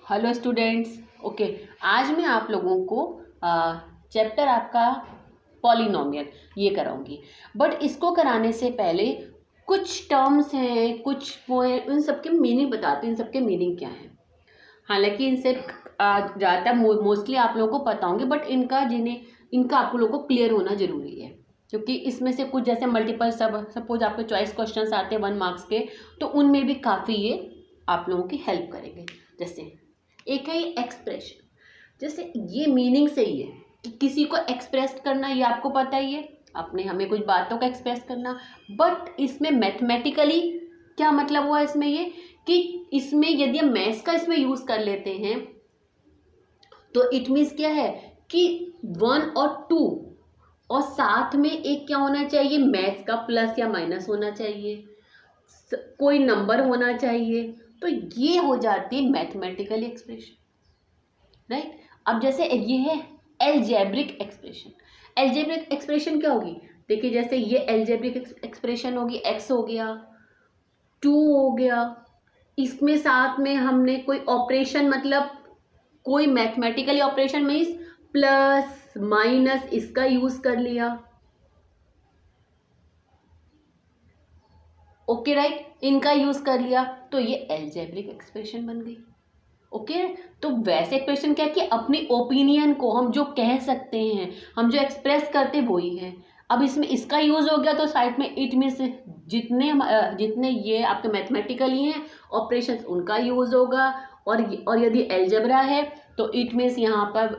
Hello students. Okay, आज मैं आप लोगों को चैप्टर आपका पॉलिनोमियल ये कराऊंगी। बट इसको कराने से पहले कुछ टर्म्स हैं, कुछ वो हैं, उन सबके मीनिंग बताती हूँ, इन सबके मीनिंग क्या हैं। हालांकि इनसे ज़्यादा मोस्टली आप लोगों को पता होंगे, बट इनका आप लोगों को क्लियर होना ज़रूरी है, क्योंकि इसमें से कुछ जैसे मल्टीपल सपोज आपके चॉइस क्वेश्चंस आते हैं 1 मार्क्स के, तो उनमें भी काफ़ी ये आप लोगों की हेल्प करेंगे। जैसे एक है ये एक्सप्रेशन, जैसे ये मीनिंग से ही है कि किसी को एक्सप्रेस करना, ये आपको पता ही है, आपने हमें कुछ बातों का एक्सप्रेस करना। बट इसमें मैथमेटिकली क्या मतलब हुआ इसमें ये कि इसमें यदि हम मैथ्स का इसमें यूज कर लेते हैं तो इट मीन्स क्या है कि 1 और 2 और साथ में एक क्या होना चाहिए, मैथ्स का प्लस या माइनस होना चाहिए, कोई नंबर होना चाहिए। तो ये हो जाती है मैथमेटिकल एक्सप्रेशन, राइट। अब जैसे ये है एल्जेब्रिक एक्सप्रेशन। एल्जेब्रिक एक्सप्रेशन क्या होगी, देखिए जैसे ये एल्जेब्रिक एक्सप्रेशन होगी, एक्स हो गया, 2 हो गया, इसमें साथ में हमने कोई ऑपरेशन, मतलब कोई mathematically operation means plus minus इसका यूज कर लिया। ओके राइट, इनका यूज कर लिया, तो ये एल्जेब्रिक एक्सप्रेशन बन गई। ओके तो वैसे एक्सप्रेशन क्या है कि अपनी ओपिनियन को हम जो कह सकते हैं, हम जो एक्सप्रेस करते वही है। अब इसमें इसका यूज हो गया तो साइड में इट मीन्स जितने ये आपके मैथमेटिकली हैं ऑपरेशंस, उनका यूज होगा। और यदि एल्जेब्रा है तो इट मीन्स यहाँ पर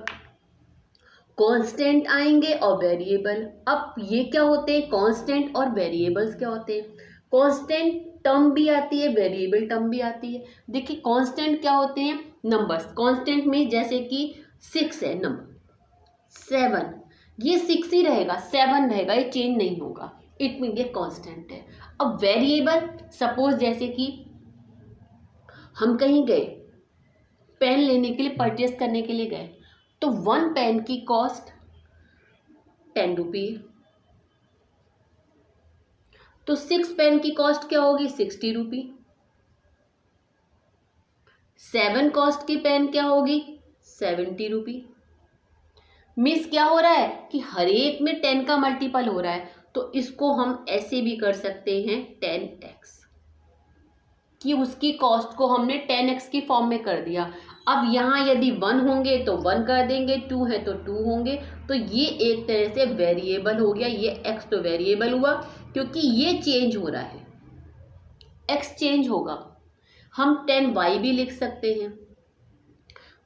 कांस्टेंट आएंगे और वेरिएबल। अब ये क्या होते हैं, कांस्टेंट और वेरिएबल्स क्या होते हैं। कांस्टेंट टर्म भी आती है, वेरिएबल टर्म भी आती है। देखिए कांस्टेंट क्या होते हैं, नंबर्स। कांस्टेंट में जैसे कि 6 है नंबर, 7, ये 6 ही रहेगा, 7 रहेगा, ये चेंज नहीं होगा, इट मीन ये कांस्टेंट है। अब वेरिएबल, सपोज जैसे कि हम कहीं गए, पेन लेने के लिए, परचेस करने के लिए गए, तो 1 पेन की कॉस्ट 10 रुपी है, तो 6 पेन की कॉस्ट क्या होगी, 60 रुपी। 7 कॉस्ट की पेन क्या होगी, 70 रुपी। मिस क्या हो रहा है कि हर एक में 10 का मल्टीपल हो रहा है, तो इसको हम ऐसे भी कर सकते हैं 10x, कि उसकी कॉस्ट को हमने 10x की फॉर्म में कर दिया। अब यहाँ यदि 1 होंगे तो 1 कर देंगे, 2 है तो 2 होंगे, तो ये एक तरह से वेरिएबल हो गया। ये x तो वेरिएबल हुआ क्योंकि ये चेंज हो रहा है, x चेंज होगा। हम 10y भी लिख सकते हैं,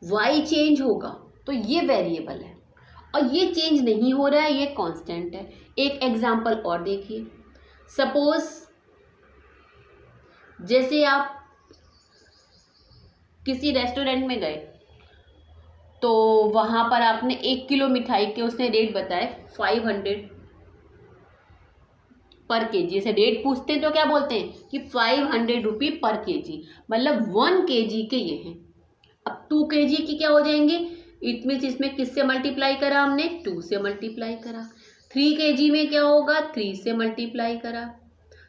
y चेंज होगा, तो ये वेरिएबल है। और ये चेंज नहीं हो रहा है, ये कांस्टेंट है। एक एग्जांपल और देखिए, सपोज जैसे आप किसी रेस्टोरेंट में गए, तो वहां पर आपने 1 किलो मिठाई के उसने रेट बताए 500 पर केजी। जैसे रेट पूछते हैं तो क्या बोलते हैं कि 500 रुपी पर केजी, मतलब 1 केजी के ये हैं। अब 2 केजी की क्या हो जाएंगे, इट मीन्स इसमें किससे मल्टीप्लाई करा हमने, 2 से मल्टीप्लाई करा। 3 केजी में क्या होगा, 3 से मल्टीप्लाई करा।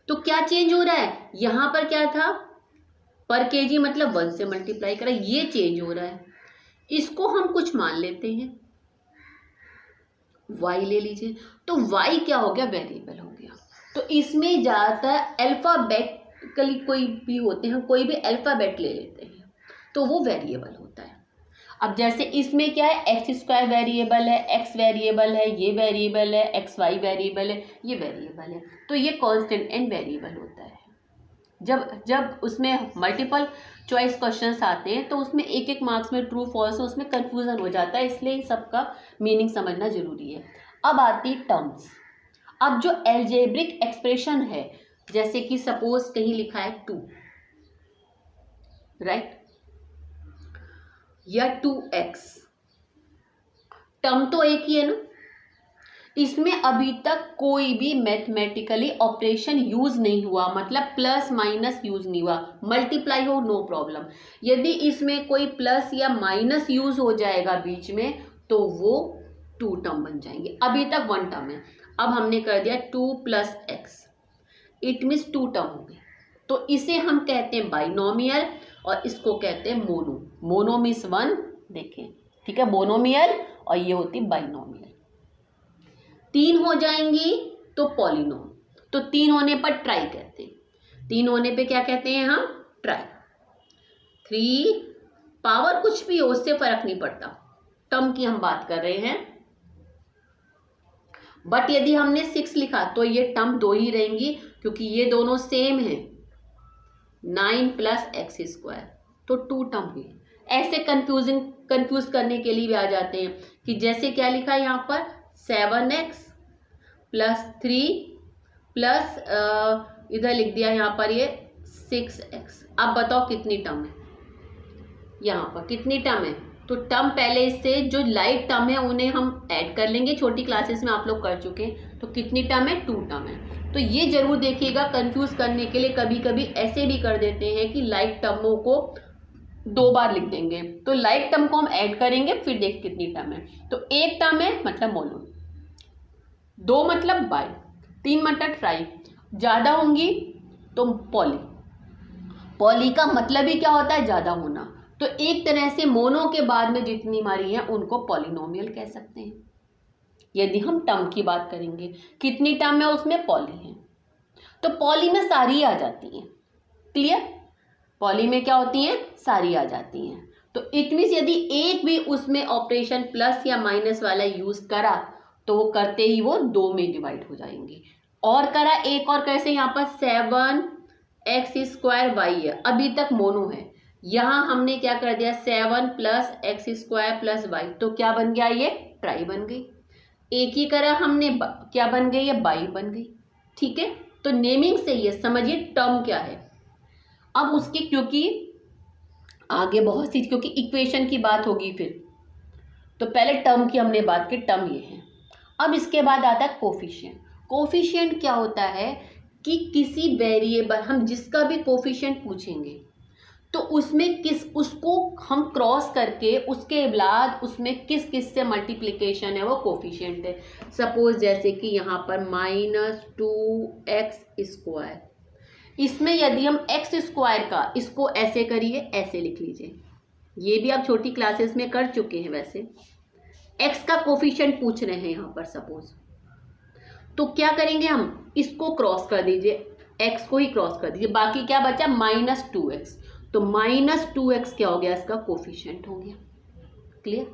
तो क्या चेंज हो रहा है, यहाँ पर क्या था, पर केजी मतलब 1 से मल्टीप्लाई करा, ये चेंज हो रहा है। इसको हम कुछ मान लेते हैं, y ले लीजिए, तो y क्या हो गया, वेरिएबल हो गया। तो इसमें ज़्यादातर अल्फ़ाबेटिकली कोई भी होते हैं, कोई भी अल्फ़ाबेट ले लेते हैं तो वो वेरिएबल होता है। अब जैसे इसमें क्या है, x² वेरिएबल है, x वेरिएबल है, ये वेरिएबल है, xy वेरिएबल है, ये वेरिएबल है। तो ये कांस्टेंट एंड वेरिएबल होता है। जब उसमें मल्टीपल चॉइस क्वेश्चंस आते हैं तो उसमें एक एक मार्क्स में ट्रू फॉल्स, उसमें कंफ्यूजन हो जाता है, इसलिए इन सबका मीनिंग समझना जरूरी है। अब आती टर्म्स। अब जो एल्जेब्रिक एक्सप्रेशन है, जैसे कि सपोज कहीं लिखा है 2, राइट, या 2x, टर्म तो एक ही है ना, इसमें अभी तक कोई भी मैथमेटिकली ऑपरेशन यूज नहीं हुआ, मतलब प्लस माइनस यूज नहीं हुआ। मल्टीप्लाई हो नो प्रॉब्लम, यदि इसमें कोई प्लस या माइनस यूज हो जाएगा बीच में तो वो 2 टर्म बन जाएंगे। अभी तक 1 टर्म है, अब हमने कर दिया 2 + x, इट मीन्स 2 टर्म हो गए, तो इसे हम कहते हैं बाइनोमियल। और इसको कहते हैं मोनो। मोनो मीन्स वन, देखें, ठीक है, मोनोमियल, और ये होती बाइनोमियल। 3 हो जाएंगी तो पॉलिनोम, तो 3 होने पर ट्राई कहते हैं। 3 होने पे क्या कहते हैं हम? ट्राई। 3 पावर कुछ भी हो उससे फर्क नहीं पड़ता, टर्म की हम बात कर रहे हैं। बट यदि हमने 6 लिखा तो ये टर्म 2 ही रहेंगी, क्योंकि ये दोनों सेम है, 9 + x², तो 2 टर्म हुई। ऐसे कंफ्यूज करने के लिए भी आ जाते हैं कि जैसे क्या लिखा है यहाँ पर, 7x + 3 प्लस इधर लिख दिया यहाँ पर ये 6x। अब बताओ कितनी टर्म है, यहाँ पर कितनी टर्म है? तो टर्म पहले इससे जो लाइट टर्म है उन्हें हम ऐड कर लेंगे, छोटी क्लासेस में आप लोग कर चुके हैं। तो कितनी टर्म है? 2 टर्म है। तो ये जरूर देखिएगा, कंफ्यूज करने के लिए कभी कभी ऐसे भी कर देते हैं कि लाइट टर्मों को 2 बार लिख देंगे, तो लाइट टर्म को हम ऐड करेंगे, फिर देख कितनी टर्म है। तो 1 टर्म है मतलब मोनो, 2 मतलब बाई, 3 मतलब ट्राई, ज़्यादा होंगी तो पॉली। पॉली का मतलब ही क्या होता है? ज़्यादा होना। तो एक तरह से मोनो के बाद में जितनी हमारी हैं उनको पॉलिनोमियल कह सकते हैं, यदि हम टर्म की बात करेंगे। कितनी टर्म है उसमें? पॉली है, तो पॉली में सारी आ जाती हैं। क्लियर? पॉली में क्या होती हैं? सारी आ जाती हैं। तो इट मीन्स यदि एक भी उसमें ऑपरेशन प्लस या माइनस वाला यूज करा तो वो करते ही वो 2 में डिवाइड हो जाएंगी। और करा एक और कैसे, यहाँ पर 7x² y है, अभी तक मोनो है, यहाँ हमने क्या कर दिया, 7 + x² + y, तो क्या बन गया? ये ट्राई बन गई। एक ही करा हमने, क्या बन गई? ये बाई बन गई। ठीक है, तो नेमिंग से ये समझिए टर्म क्या है। अब उसकी, क्योंकि आगे बहुत सी, क्योंकि इक्वेशन की बात होगी फिर, तो पहले टर्म की हमने बात की, टर्म ये है। अब इसके बाद आता है कोफिशिएंट। कोफिशिएंट क्या होता है कि किसी वेरिएबल, हम जिसका भी कोफिशिएंट पूछेंगे तो उसमें उसको हम क्रॉस करके उसके बाद उसमें किस किस से मल्टीप्लिकेशन है वो कोफिशिएंट है। सपोज जैसे कि यहाँ पर -2x², इसमें यदि हम x² का, इसको ऐसे करिए, ऐसे लिख लीजिए, ये भी आप छोटी क्लासेस में कर चुके हैं वैसे। x का कोफिशिएंट पूछ रहे हैं यहाँ पर सपोज, तो क्या करेंगे हम, इसको क्रॉस कर दीजिए, x को ही क्रॉस कर दीजिए, बाकी क्या बचा? -2x, तो -2x क्या हो गया? इसका कोफिशिएंट हो गया। क्लियर?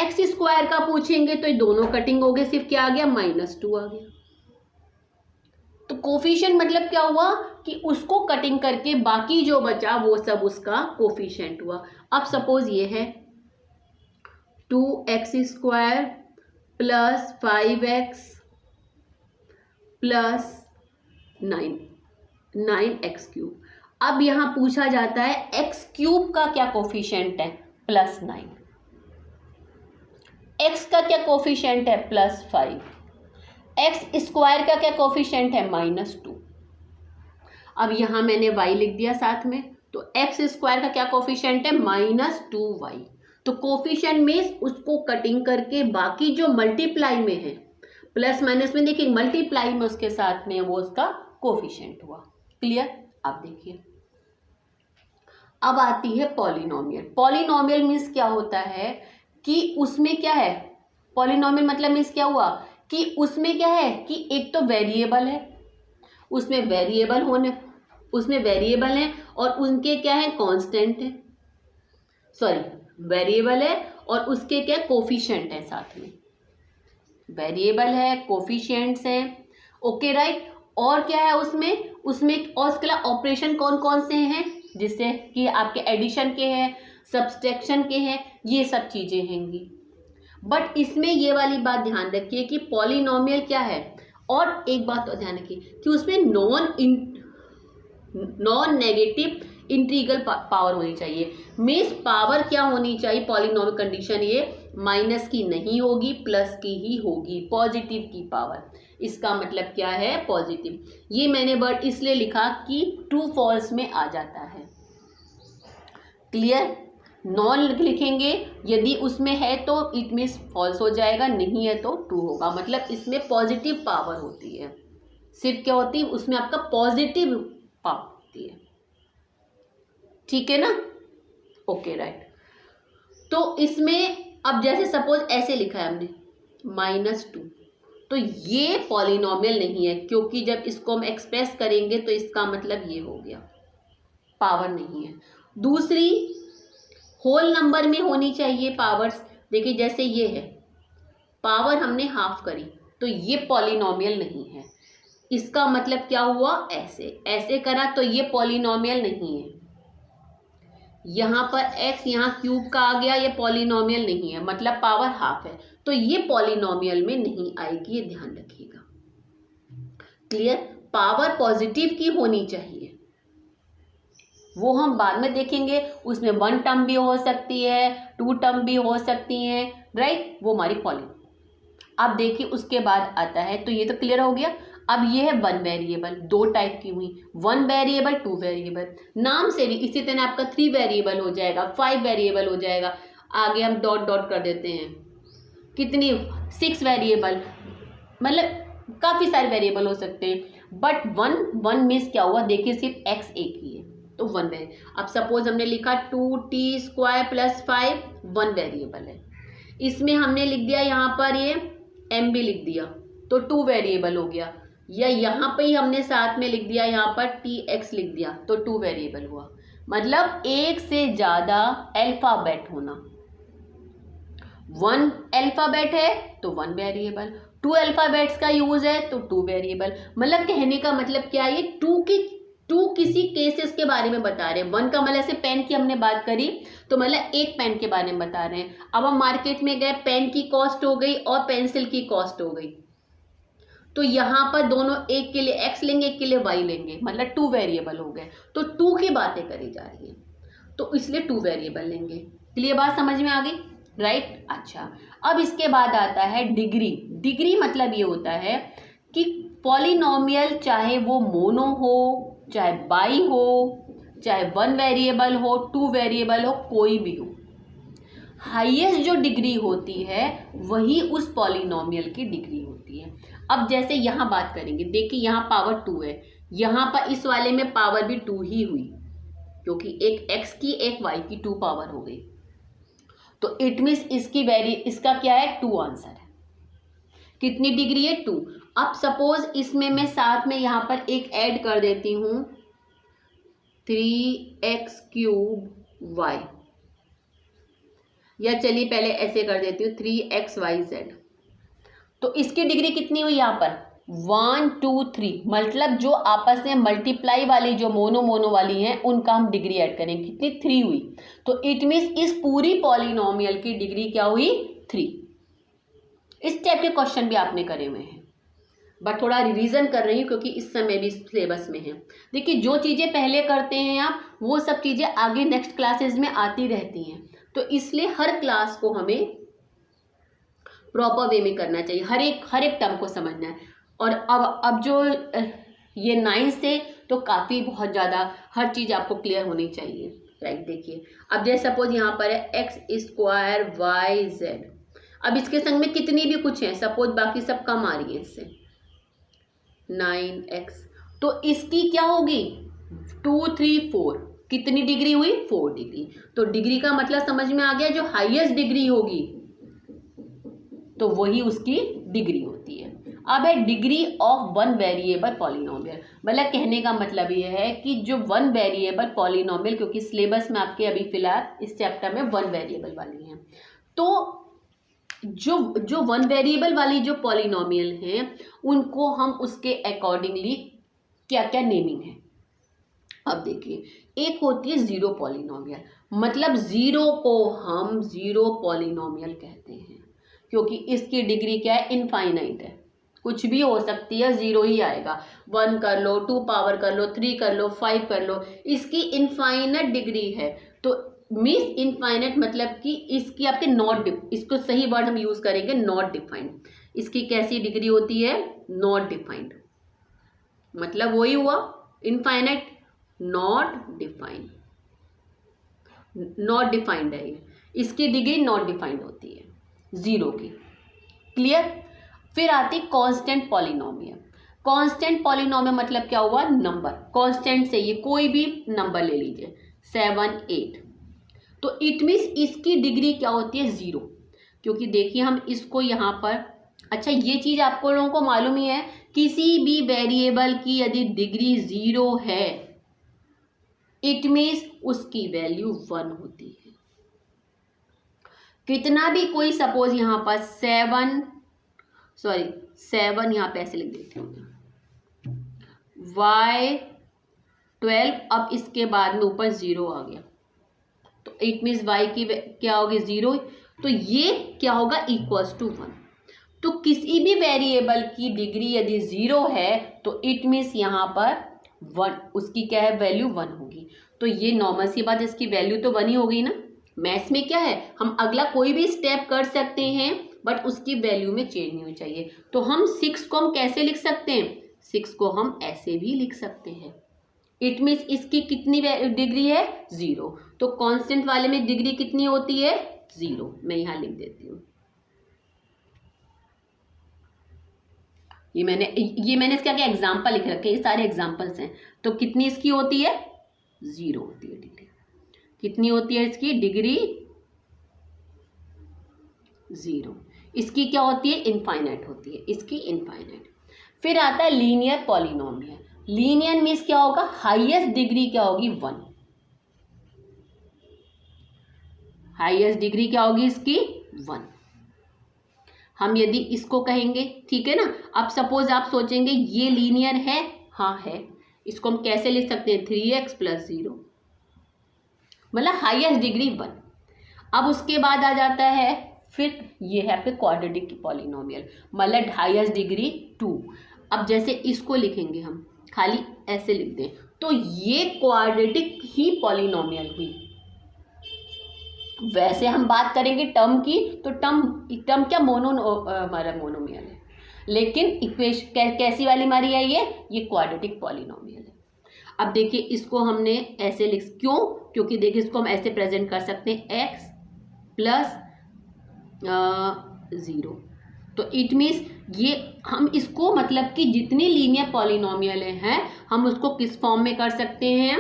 x² का पूछेंगे तो ये दोनों कटिंग हो गए, सिर्फ क्या आ गया? -2 आ गया। तो कोफिशिएंट मतलब क्या हुआ कि उसको कटिंग करके बाकी जो बचा वो सब उसका कोफिशिएंट हुआ। अब सपोज ये है 2x² + 5x + 9x³। अब यहाँ पूछा जाता है x³ का क्या कोफिशिएंट है? +9। x का क्या कोफिशिएंट है? +5। x² का क्या कोफिशिएंट है? -2। अब यहाँ मैंने y लिख दिया साथ में, तो x² का क्या कोफिशिएंट है? -2y। तो कोफिशिएंट में उसको कटिंग करके बाकी जो मल्टीप्लाई में है, प्लस माइनस में देखिए मल्टीप्लाई में उसके साथ में वो उसका कोफिशिएंट हुआ। क्लियर? आप देखिए, अब आती है पॉलिनोमियल। पॉलिनोमियल मीन्स क्या होता है कि उसमें क्या है, पॉलिनोमियल मतलब मीन्स क्या हुआ कि उसमें क्या है कि एक तो वेरिएबल है, उसमें वेरिएबल है और उनके क्या है? कांस्टेंट है, सॉरी वेरिएबल है और उसके क्या कोफिशिएंट है, साथ में वेरिएबल है, कोफिशिएंट्स है। Okay right. और क्या है उसमें और उसके लिए ऑपरेशन कौन कौन से हैं, जिससे कि आपके एडिशन के हैं, सब्सट्रैक्शन के हैं, ये सब चीज़ें हैंगी। बट इसमें ये वाली बात ध्यान रखिए कि पॉलिनोमियल क्या है, और एक बात तो ध्यान रखिए कि उसमें नॉन नेगेटिव इंटीग्रल पावर होनी चाहिए। मीन्स पावर क्या होनी चाहिए, पॉलिनोमियल कंडीशन ये माइनस की नहीं होगी, प्लस की ही होगी, पॉजिटिव की पावर। इसका मतलब क्या है? पॉजिटिव। ये मैंने वर्ड इसलिए लिखा कि ट्रू फॉल्स में आ जाता है। क्लियर? नॉन लिखेंगे यदि उसमें है तो इट मीन्स फॉल्स हो जाएगा, नहीं है तो ट्रू होगा। मतलब इसमें पॉजिटिव पावर होती है, सिर्फ क्या होती है उसमें आपका पॉजिटिव पावर होती है। ठीक है ना, ओके राइट। तो इसमें अब जैसे सपोज ऐसे लिखा है हमने -2, तो ये पॉलिनॉमियल नहीं है, क्योंकि जब इसको हम एक्सप्रेस करेंगे तो इसका मतलब ये हो गया, पावर नहीं है। दूसरी, होल नंबर में होनी चाहिए पावर्स। देखिए जैसे ये है, पावर हमने हाफ करी, तो ये पॉलिनॉमियल नहीं है। इसका मतलब क्या हुआ, ऐसे ऐसे करा तो ये पॉलिनॉमियल नहीं है। यहाँ पर x यहाँ क्यूब का आ गया, ये पॉलिनॉमियल नहीं है, मतलब पावर हाफ है, तो ये पॉलिनॉमियल में नहीं आएगी, ये ध्यान रखिएगा। क्लियर, पावर पॉजिटिव की होनी चाहिए, वो हम बाद में देखेंगे। उसमें 1 टर्म भी हो सकती है, 2 टर्म भी हो सकती हैं, राइट, वो हमारी पॉली। अब देखिए उसके बाद आता है, तो ये तो क्लियर हो गया। अब ये है 1 वेरिएबल, 2 टाइप की हुई, 1 वेरिएबल 2 वेरिएबल। नाम से भी इसी तरह आपका 3 वेरिएबल हो जाएगा, 5 वेरिएबल हो जाएगा। आगे हम डॉट डॉट कर देते हैं, कितनी 6 वेरिएबल, मतलब काफ़ी सारे वेरिएबल हो सकते हैं। बट 1 मीन्स क्या हुआ, देखिए सिर्फ x एक ही है, तो 1 वेरिएबल। अब सपोज हमने लिखा 2t² + 5, 1 वेरिएबल है। इसमें हमने लिख दिया यहाँ पर ये m भी लिख दिया, तो 2 वेरिएबल हो गया। या यहाँ पे ही हमने साथ में लिख दिया, यहाँ पर tx लिख दिया, तो 2 वेरिएबल हुआ। मतलब एक से ज़्यादा अल्फ़ाबेट होना। 1 अल्फ़ाबेट है तो 1 वेरिएबल, 2 अल्फ़ाबेट्स का यूज़ है तो 2 वेरिएबल। मतलब कहने का मतलब क्या है, ये 2 किसी केसेस के बारे में बता रहे हैं। 1 का मतलब ऐसे पेन की हमने बात करी, तो मतलब एक पेन के बारे में बता रहे हैं। अब हम मार्केट में गए, पेन की कॉस्ट हो गई और पेंसिल की कॉस्ट हो गई, तो यहाँ पर दोनों, एक के लिए x लेंगे, एक के लिए y लेंगे, मतलब 2 वेरिएबल हो गए। तो 2 की बातें करी जा रही है, तो इसलिए 2 वेरिएबल लेंगे। क्लियर बात समझ में आ गई, राइट। अच्छा, अब इसके बाद आता है डिग्री। डिग्री मतलब ये होता है कि पॉलिनॉमियल चाहे वो मोनो हो, चाहे बाई हो, चाहे 1 वेरिएबल हो, 2 वेरिएबल हो, कोई भी हो, हाईएस्ट जो डिग्री होती है वही उस पॉलिनॉमियल की डिग्री होती है। अब जैसे यहाँ बात करेंगे, देखिए यहाँ पावर 2 है, यहाँ पर इस वाले में पावर भी 2 ही हुई, क्योंकि एक x की एक y की 2 पावर हो गई, तो इट मीन्स इसका क्या है, 2 आंसर है। कितनी डिग्री है, 2। अब सपोज इसमें मैं साथ में यहाँ पर एक ऐड कर देती हूँ, 3x³ y, या चलिए पहले ऐसे कर देती हूँ 3xyz, तो इसकी डिग्री कितनी हुई यहाँ पर, 1 2 3। मतलब जो आपस में मल्टीप्लाई वाली, जो मोनो वाली हैं, उनका हम डिग्री ऐड करेंगे, कितनी, 3 हुई। तो इट मीन्स इस पूरी पॉलिनॉमियल की डिग्री क्या हुई, 3। इस टाइप के क्वेश्चन भी आपने करे हुए हैं, बट थोड़ा रिवीजन कर रही हूँ क्योंकि इस समय भी सिलेबस में है। देखिए जो चीज़ें पहले करते हैं आप, वो सब चीज़ें आगे नेक्स्ट क्लासेस में आती रहती हैं, तो इसलिए हर क्लास को हमें प्रॉपर वे में करना चाहिए, हर एक टर्म को समझना है। और अब जो ये 9 से तो काफ़ी बहुत ज़्यादा हर चीज़ आपको क्लियर होनी चाहिए, राइट। देखिए अब जैसे सपोज यहाँ पर है x² yz, अब इसके संग में कितनी भी कुछ है, सपोज बाकी सब कम आ रही है इससे, 9x, तो इसकी क्या होगी, 2 3 4, कितनी डिग्री हुई, 4 डिग्री। तो डिग्री का मतलब समझ में आ गया, जो हाईएस्ट डिग्री होगी तो वही उसकी डिग्री होती है। अब है डिग्री ऑफ 1 वेरिएबल पॉलिनॉमियल, मतलब कहने का मतलब ये है कि जो 1 वेरिएबल पॉलिनॉमियल, क्योंकि सिलेबस में आपके अभी फिलहाल इस चैप्टर में 1 वेरिएबल वाली हैं, तो जो 1 वेरिएबल वाली जो पॉलिनॉमियल हैं, उनको हम उसके अकॉर्डिंगली क्या क्या नेमिंग है। अब देखिए, एक होती है ज़ीरो पॉलिनॉमियल, मतलब ज़ीरो को हम ज़ीरो पॉलिनॉमियल कहते हैं, क्योंकि इसकी डिग्री क्या है, इनफाइनाइट है, कुछ भी हो सकती है, ज़ीरो ही आएगा। 1 कर लो, 2 पावर कर लो, 3 कर लो, 5 कर लो, इसकी इनफाइनाइट डिग्री है। तो मीन्स इनफाइनाइट मतलब कि इसकी आपके इसको सही वर्ड हम यूज़ करेंगे, नॉट डिफाइंड। इसकी कैसी डिग्री होती है, नॉट डिफाइंड, मतलब वही हुआ infinite, not defined, not defined है ये, इसकी डिग्री नॉट डिफाइंड होती है ज़ीरो की। क्लियर। फिर आती कांस्टेंट पॉलिनोमियल। कांस्टेंट पॉलिनोमियल मतलब क्या हुआ, नंबर, कांस्टेंट से ये कोई भी नंबर ले लीजिए, 7 8। तो इट मीन्स इसकी डिग्री क्या होती है 0, क्योंकि देखिए हम इसको यहाँ पर, अच्छा ये चीज़ आपको लोगों को मालूम ही है, किसी भी वेरिएबल की यदि डिग्री 0 है इट मीन्स उसकी वैल्यू 1 होती है। कितना भी कोई सपोज यहाँ पर 7 यहाँ पे ऐसे लिख देती हूँ y12, अब इसके बाद में ऊपर 0 आ गया तो इट मीन्स y की क्या होगी 0, तो ये क्या होगा इक्वल्स टू 1। तो किसी भी वेरिएबल की डिग्री यदि 0 है तो इट मीन्स यहाँ पर 1, उसकी क्या है वैल्यू 1 होगी। तो ये नॉर्मल सी बात, इसकी वैल्यू तो 1 ही हो गई ना। मैथ्स में क्या है, हम अगला कोई भी स्टेप कर सकते हैं बट उसकी वैल्यू में चेंज नहीं होनी चाहिए। तो हम 6 को हम कैसे लिख सकते हैं, 6 को हम ऐसे भी लिख सकते हैं। इट मीन्स इसकी कितनी डिग्री है 0, तो कांस्टेंट वाले में डिग्री कितनी होती है 0। मैं यहाँ लिख देती हूँ, ये मैंने इसका क्या एग्जाम्पल लिख रखे, ये सारे एग्जाम्पल्स हैं। तो कितनी इसकी होती है 0 होती है डिग्री। कितनी होती है इसकी डिग्री 0। इसकी क्या होती है इनफाइनाइट होती है, इसकी इनफाइनाइट। फिर आता है लीनियर पॉलिनोमियल। लीनियर मीन्स क्या होगा, हाईएस्ट डिग्री क्या होगी 1। हाईएस्ट डिग्री क्या होगी इसकी 1। हम यदि इसको कहेंगे, ठीक है ना, अब सपोज आप सोचेंगे ये लीनियर है, हाँ है, इसको हम कैसे लिख सकते हैं 3x + 0, मतलब हाईएस्ट डिग्री 1। अब उसके बाद आ जाता है फिर ये है फिर क्वाड्रेटिक पॉलिनोमियल, मतलब हाईएस्ट डिग्री 2। अब जैसे इसको लिखेंगे हम, खाली ऐसे लिख दें तो ये क्वाड्रेटिक ही पॉलिनोमियल हुई। वैसे हम बात करेंगे टर्म की तो टर्म क्या हमारा मोनोमियल है, लेकिन इक्वेशन कैसी वाली हमारी है ये क्वाड्रेटिक पॉलिनोमियल है। अब देखिए इसको हमने ऐसे क्योंकि देखिए इसको हम ऐसे प्रेजेंट कर सकते हैं x + 0। तो इट मीन्स ये हम इसको मतलब कि जितनी लीनियर पॉलिनोमियल हैं हम उसको किस फॉर्म में कर सकते हैं,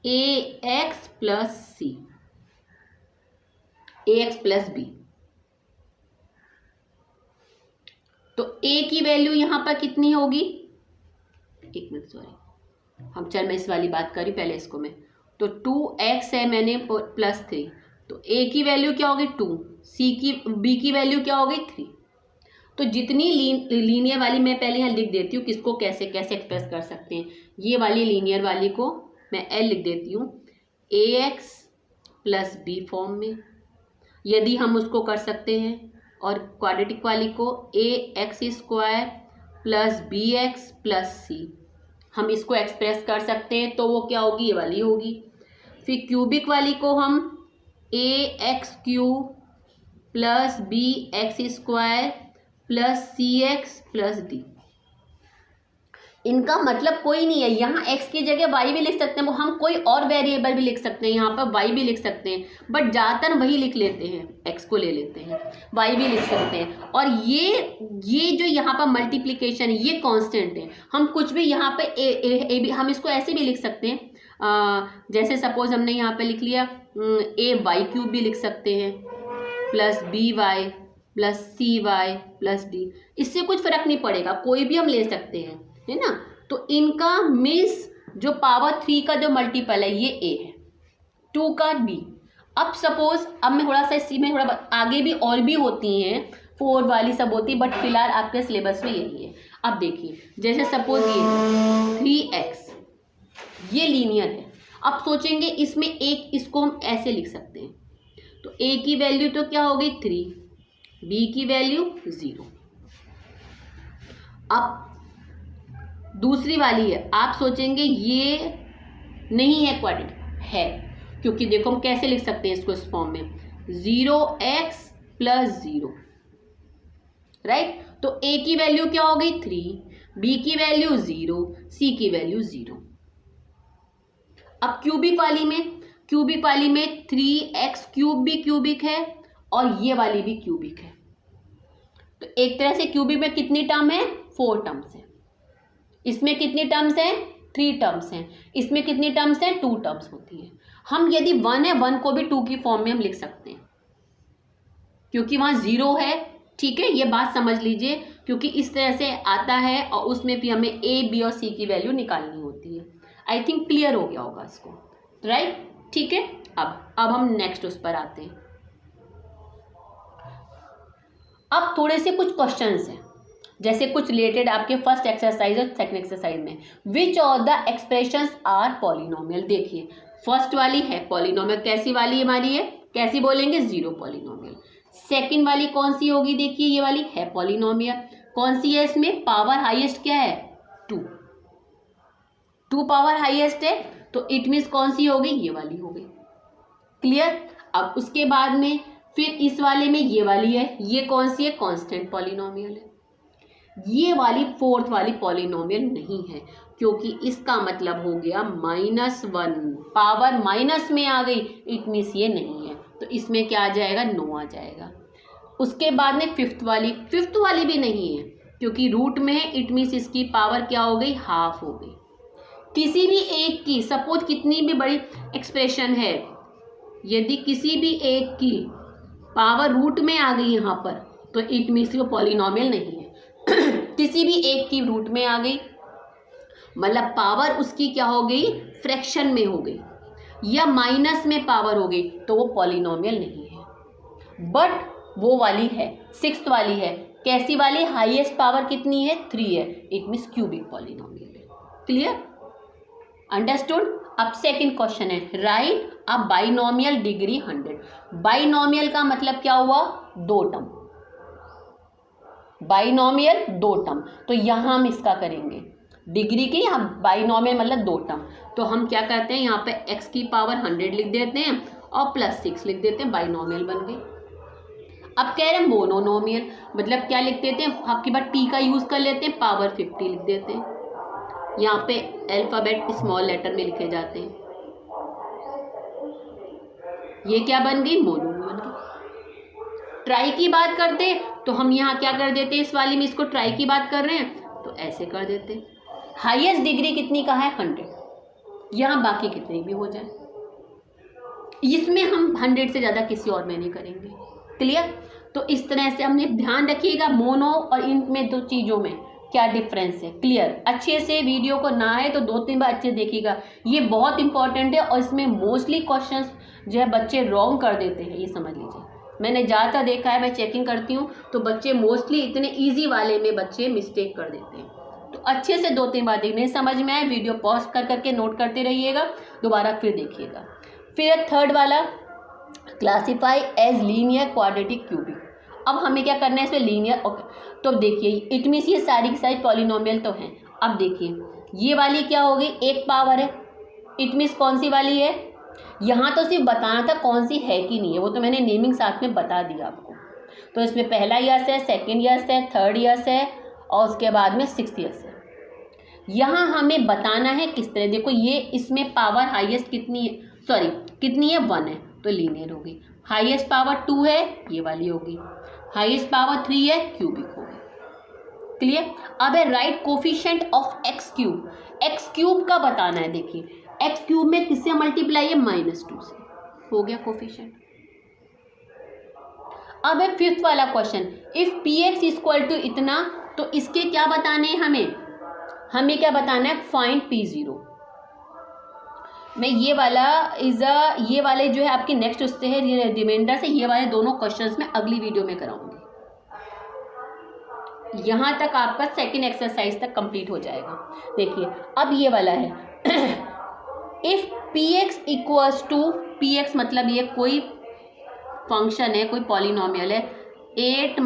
ax + c, ax + b। तो a की वैल्यू यहां पर कितनी होगी, एक मिनट सॉरी, मैं इस वाली बात करी पहले इसको मैं, तो 2x है मैंने +3, तो a की वैल्यू क्या होगी 2, b की वैल्यू क्या होगी 3। तो जितनी लीनियर वाली मैं पहले यहाँ लिख देती हूँ किसको कैसे कैसे एक्सप्रेस कर सकते हैं। ये वाली लीनियर वाली को मैं l लिख देती हूँ ax + b फॉर्म में, यदि हम उसको कर सकते हैं, और क्वाड्रेटिक वाली को ax² + bx + c हम इसको एक्सप्रेस कर सकते हैं, तो वो क्या होगी ये वाली होगी। फिर क्यूबिक वाली को हम ax³ + bx² + cx + d। इनका मतलब कोई नहीं है, यहाँ x की जगह y भी लिख सकते हैं, हम कोई और वेरिएबल भी लिख सकते हैं, यहाँ पर y भी लिख सकते हैं, बट ज़्यादातर वही लिख लेते हैं, x को ले लेते हैं, y भी लिख सकते हैं। और ये जो यहाँ पर मल्टीप्लिकेशन ये कांस्टेंट है, हम कुछ भी यहाँ पे ए भी हम इसको ऐसे भी लिख सकते हैं, जैसे सपोज हमने यहाँ पे लिख लिया ay³ भी लिख सकते हैं + by + cy + d, इससे कुछ फर्क नहीं पड़ेगा, कोई भी हम ले सकते हैं, है ना। तो इनका मीन्स जो पावर 3 का जो मल्टीपल है ये a है, 2 का b। अब सपोज अब मैं थोड़ा सा इसी में थोड़ा आगे भी और भी होती हैं 4 वाली सब होती है, बट फिलहाल आपके सिलेबस में यही है। अब देखिए जैसे सपोज ये 3x ये लीनियर है, अब सोचेंगे इसमें एक इसको हम ऐसे लिख सकते हैं, तो a की वैल्यू तो क्या हो गई 3, b की वैल्यू 0। अब दूसरी वाली है, आप सोचेंगे ये नहीं है क्वाड्रेटिक, है, क्योंकि देखो हम कैसे लिख सकते हैं इसको इस फॉर्म में 0x + 0, राइट। तो a की वैल्यू क्या हो गई 3, b की वैल्यू 0, c की वैल्यू 0। अब क्यूबिक वाली में 3x³ भी क्यूबिक है और ये वाली भी क्यूबिक है, तो एक तरह से क्यूबिक में कितनी टर्म है 4 टर्म्स है, इसमें कितनी टर्म्स हैं 3 टर्म्स हैं, इसमें कितनी टर्म्स हैं, 2 टर्म्स होती है। हम यदि 1 है 1 को भी 2 की फॉर्म में हम लिख सकते हैं क्योंकि वहाँ 0 है, ठीक है, ये बात समझ लीजिए, क्योंकि इस तरह से आता है और उसमें भी हमें ए बी और सी की वैल्यू निकालनी होती है। आई थिंक क्लियर हो गया होगा इसको, राइट, ठीक है। अब हम नेक्स्ट उस पर आते हैं। अब थोड़े से कुछ क्वेश्चंस हैं, जैसे कुछ रिलेटेड आपके फर्स्ट एक्सरसाइज और सेकंड एक्सरसाइज में, which of the expressions are polynomial. देखिए फर्स्ट वाली है पॉलिनोमियल, कैसी वाली हमारी है, कैसी बोलेंगे, 0 पॉलिनोमियल। सेकंड वाली कौन सी होगी, देखिए ये वाली है पॉलिनोमियल, कौन सी है, इसमें पावर हाईएस्ट क्या है, 2 पावर हाईएस्ट है, तो इट मीन्स कौन सी हो गई, ये वाली हो गई, क्लियर। अब उसके बाद में फिर इस वाले में ये वाली है, ये कौन सी है, कांस्टेंट पॉलिनोमियल है। ये वाली फोर्थ वाली पॉलिनोमियल नहीं है, क्योंकि इसका मतलब हो गया -1, पावर माइनस में आ गई, इट मीन्स ये नहीं है, तो इसमें क्या आ जाएगा, नो आ जाएगा। उसके बाद में फिफ्थ वाली भी नहीं है, क्योंकि रूट में है, इट मीन्स इसकी पावर क्या हो गई, हाफ हो गई। किसी भी एक की, सपोज कितनी भी बड़ी एक्सप्रेशन है, यदि किसी भी एक की पावर रूट में आ गई यहाँ पर, तो इट मीन्स वो पॉलिनोमियल नहीं है। किसी भी एक की रूट में आ गई, मतलब पावर उसकी क्या हो गई, फ्रैक्शन में हो गई, या माइनस में पावर हो गई, तो वो पॉलिनोमियल नहीं है। बट वो वाली है, सिक्स्थ वाली है, कैसी वाली, हाईएस्ट पावर कितनी है, 3 है, इट मीन्स क्यूबिक पॉलिनोमियल है, क्लियर, अंडरस्टूड। अब सेकंड क्वेश्चन है, राइट अ बाइनोमियल डिग्री 100। बाइनोमियल का मतलब क्या हुआ, 2 टर्म, बाइनोमियल 2 टर्म, तो यहाँ हम इसका करेंगे डिग्री की, यहाँ बाइनोमियल मतलब 2 टर्म, तो हम क्या करते हैं, यहाँ पे x की पावर 100 लिख देते हैं और +6 लिख देते हैं, बाइनोमियल बन गई। अब कह रहे हैं मोनोनोमियल, मतलब क्या लिख देते हैं, आपकी बात t का यूज कर लेते हैं, पावर 50 लिख देते हैं, यहाँ पे अल्फाबेट स्मॉल लेटर में लिखे जाते हैं, ये क्या बन गई, मोनो बन गई। ट्राई की बात करते तो हम यहाँ क्या कर देते, इस वाली में इसको ट्राई की बात कर रहे हैं तो ऐसे कर देते। हाईएस्ट डिग्री कितनी का है, 100, यहाँ बाकी कितनी भी हो जाए, इसमें हम 100 से ज़्यादा किसी और में नहीं करेंगे, क्लियर। तो इस तरह से हमने ध्यान रखिएगा मोनो और इनमें 2 चीज़ों में क्या डिफरेंस है, क्लियर। अच्छे से वीडियो को ना है तो 2-3 बार अच्छे देखिएगा, ये बहुत इंपॉर्टेंट है, और इसमें मोस्टली क्वेश्चंस जो है बच्चे रॉन्ग कर देते हैं, ये समझ लीजिए। मैंने ज़्यादातर देखा है, मैं चेकिंग करती हूँ तो बच्चे मोस्टली इतने ईजी वाले में बच्चे मिस्टेक कर देते हैं, तो अच्छे से 2-3 बार देखने समझ में आए, वीडियो पॉज कर करके नोट करते रहिएगा, दोबारा फिर देखिएगा। फिर थर्ड वाला, classify as linear, quadratic, cubic. अब हमें क्या करना है इसमें, लीनियर, ओके। तो देखिए इट मीन्स ये सारी की सारी पॉलिनोमियल तो हैं। अब देखिए ये वाली क्या होगी, 1 पावर है, इट मीन्स कौन सी वाली है, यहाँ तो सिर्फ बताना था कौन सी है कि नहीं है, वो तो मैंने नेमिंग साथ में बता दिया आपको। तो इसमें पहला यस है, सेकेंड यस है, थर्ड यस है, और उसके बाद में 6th यस है। यहाँ हमें बताना है किस तरह, देखो ये इसमें पावर हाईएस्ट कितनी है, सॉरी कितनी है, 1 है, तो लीनियर होगी। हाईएस्ट पावर 2 है, ये वाली होगी। हाईएस्ट पावर 3 है, क्यूबिक होगी, क्लियर। अब है right coefficient of x cube, x cube का बताना है। देखिए एक्स क्यूब में किससे मल्टीप्लाई है, -2 से, हो गया कोफिशिएंट। अब है फिफ्थ वाला question, if P X equal to इतना, तो इसके क्या बताने हैं हमें क्या बताना है, फाइंड P0। मैं ये वाला ये वाले जो है आपकी नेक्स्ट उससे है रिमाइंडर से, ये वाले दोनों क्वेश्चंस में अगली वीडियो में कराऊंगी। यहाँ तक आपका सेकंड एक्सरसाइज तक कंप्लीट हो जाएगा। देखिए अब ये वाला है, if px equals to, px मतलब ये कोई फंक्शन है, कोई पॉलिनोमियल है, 8 -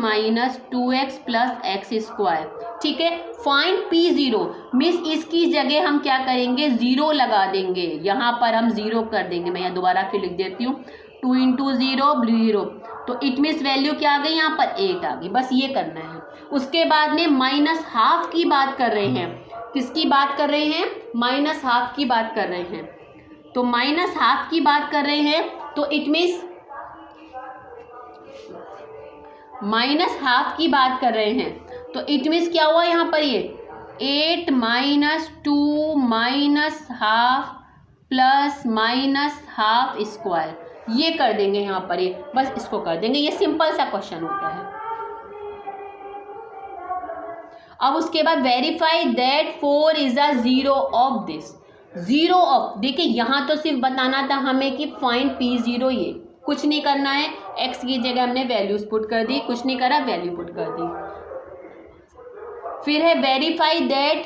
2x + x², ठीक है। फाइंड P0 मीन्स इसकी जगह हम क्या करेंगे, 0 लगा देंगे, यहाँ पर हम 0 कर देंगे। मैं यहाँ दोबारा फिर लिख देती हूँ, 2 × 0 0, तो इट मीन्स वैल्यू क्या आ गई, यहाँ पर 8 आ गई, बस ये करना है। उसके बाद में -½ की बात कर रहे हैं, किसकी बात कर रहे हैं, -½ की बात कर रहे हैं, तो -½ की बात कर रहे हैं, तो इट मीन्स -½ की बात कर रहे हैं, तो इट मीन्स क्या हुआ यहाँ पर, ये 8 - 2 minus half plus minus half square, ये कर देंगे यहाँ पर, ये बस इसको कर देंगे। ये सिंपल सा क्वेश्चन होता है। अब उसके बाद verify that 4 is a zero of this, zero of, देखिए यहाँ तो सिर्फ बताना था हमें कि फाइंड P0, ये कुछ नहीं करना है। x की जगह हमने वैल्यूज पुट कर दी, कुछ नहीं करा, वैल्यू पुट कर दी। फिर है verify that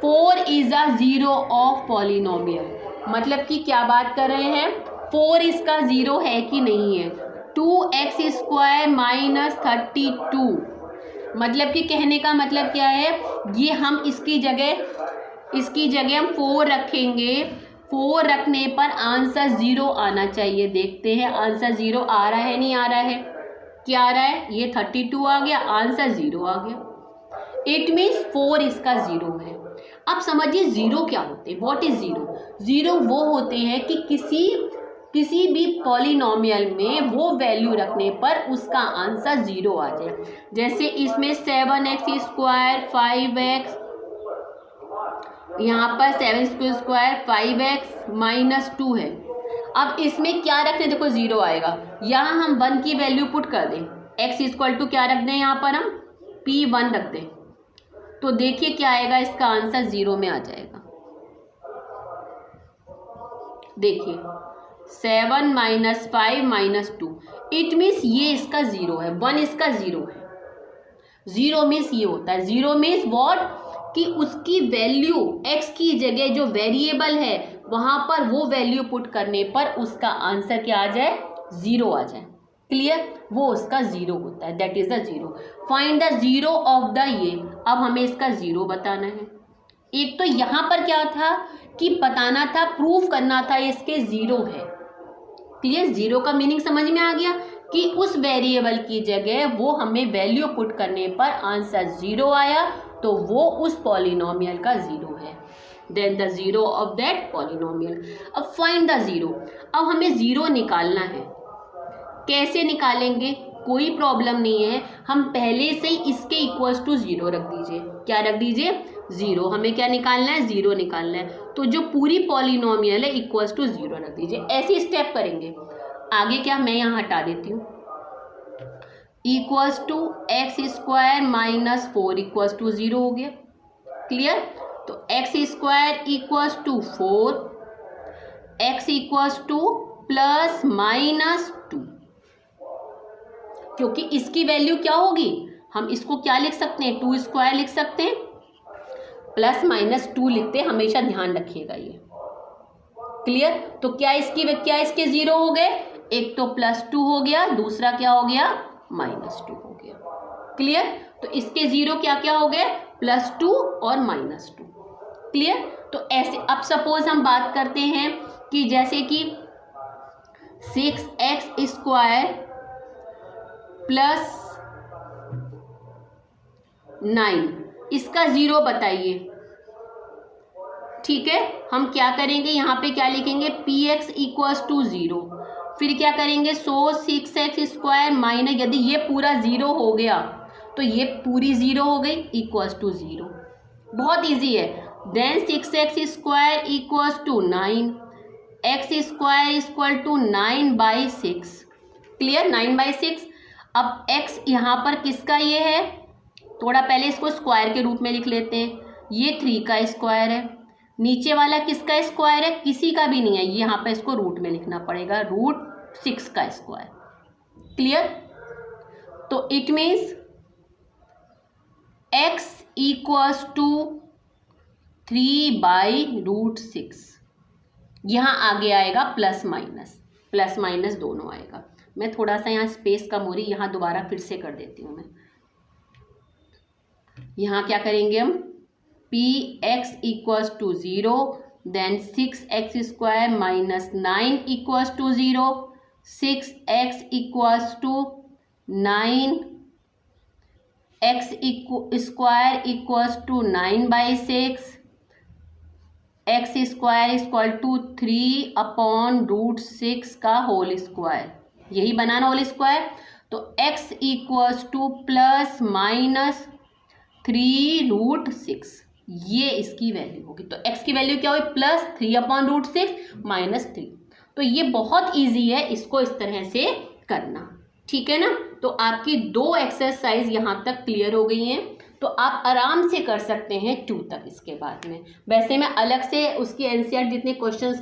4 is a zero of polynomial, मतलब कि क्या बात कर रहे हैं, 4 इसका जीरो है कि नहीं है। 2x² माइनस 32, मतलब कि कहने का मतलब क्या है, ये हम इसकी जगह हम 4 रखेंगे। 4 रखने पर आंसर 0 आना चाहिए। देखते हैं आंसर 0 आ रहा है, नहीं आ रहा है, क्या आ रहा है, ये 32 आ गया, आंसर 0 आ गया। इट मीन्स 4 इसका 0 है। अब समझिए जीरो क्या होते हैं, व्हाट इज जीरो। जीरो वो होते हैं कि किसी भी पॉलिनोमियल में वो वैल्यू रखने पर उसका आंसर 0 आ जाए। जैसे इसमें 7x² 5x, यहाँ पर 7² 5x माइनस 2 है। अब इसमें क्या रखने, देखो 0 आएगा, यहाँ हम 1 की वैल्यू पुट कर दें, x इक्वल टू क्या रख दें, यहाँ पर हम P1 रख दें, तो देखिए क्या आएगा, इसका आंसर 0 में आ जाएगा। देखिए 7 माइनस 5 माइनस 2, इट मीन्स ये इसका 0 है, 1 इसका 0 है। 0 मीन्स ये होता है, 0 मीन्स व्हाट, कि उसकी वैल्यू x की जगह जो वेरिएबल है वहां पर वो वैल्यू पुट करने पर उसका आंसर क्या आ जाए, 0 आ जाए। क्लियर, वो उसका 0 होता है, that is the 0। Find the 0 of the ये, अब हमें इसका 0 बताना है। एक तो यहाँ पर क्या था कि बताना था, प्रूफ करना था इसके 0 है। क्लियर, 0 का मीनिंग समझ में आ गया कि उस वेरिएबल की जगह वो हमें वैल्यू पुट करने पर आंसर 0 आया, तो वो उस पॉलिनोमियल का 0 है। Then the 0 of that polynomial. अब फाइंड द 0, अब हमें 0 निकालना है। कैसे निकालेंगे, कोई प्रॉब्लम नहीं है, हम पहले से ही इसके इक्वल्स टू 0 रख दीजिए। क्या रख दीजिए, 0। हमें क्या निकालना है, 0 निकालना है, तो जो पूरी पॉलिनोमियल है इक्वल्स टू 0 रख दीजिए। ऐसे स्टेप करेंगे। आगे क्या, मैं यहाँ हटा देती हूँ, equals to x² minus 4 equals to 0 हो गया। क्लियर, तो x² equals to 4, x equals to plus minus 2, क्योंकि इसकी वैल्यू क्या होगी, हम इसको क्या लिख सकते हैं, 2² लिख सकते हैं, प्लस माइनस 2 लिखते हैं, हमेशा ध्यान रखिएगा ये। क्लियर, तो क्या इसके 0 हो गए, एक तो +2 हो गया, दूसरा क्या हो गया, -2 हो गया। क्लियर, तो इसके 0 क्या क्या हो गए, +2 और -2। क्लियर, तो ऐसे अब सपोज हम बात करते हैं कि जैसे कि 6x² प्लस 9, इसका 0 बताइए। ठीक है, हम क्या करेंगे, यहाँ पे क्या लिखेंगे, px इक्वल्स टू 0, फिर क्या करेंगे, सो 6x² माइनस, यदि ये पूरा 0 हो गया तो ये पूरी 0 हो गई, इक्वल्स टू 0। बहुत इजी है। Then 6x² equals to 9, x² equal to 9/6। Clear, 9/6। अब x यहाँ पर किसका ये है, थोड़ा पहले इसको स्क्वायर के रूप में लिख लेते हैं, ये 3 का स्क्वायर है, नीचे वाला किसका स्क्वायर है, किसी का भी नहीं है, यहाँ पर इसको रूट में लिखना पड़ेगा, √6 का स्क्वायर। क्लियर, तो it means x equals to 3/√6, यहाँ आगे आएगा प्लस माइनस दोनों आएगा। मैं थोड़ा सा यहाँ स्पेस कम हो रही, यहाँ दोबारा फिर से कर देती हूँ मैं। यहाँ क्या करेंगे हम, px equals to 0, then 6x² minus 9 equals to 0, 6x equals to 9, x² equals to 9/6, x² equal to 3/√6 का होल स्क्वायर, यही बनाना होल स्क्वायर। तो x equals to plus minus 3√6। ये इसकी वैल्यू होगी। तो x की वैल्यू क्या हुई, +3/√6 -3। तो ये बहुत ईजी है इसको इस तरह से करना, ठीक है ना। तो आपकी 2 एक्सरसाइज यहाँ तक क्लियर हो गई हैं, तो आप आराम से कर सकते हैं 2 तक। इसके बाद में वैसे मैं अलग से उसकी एनसीईआरटी जितने क्वेश्चंस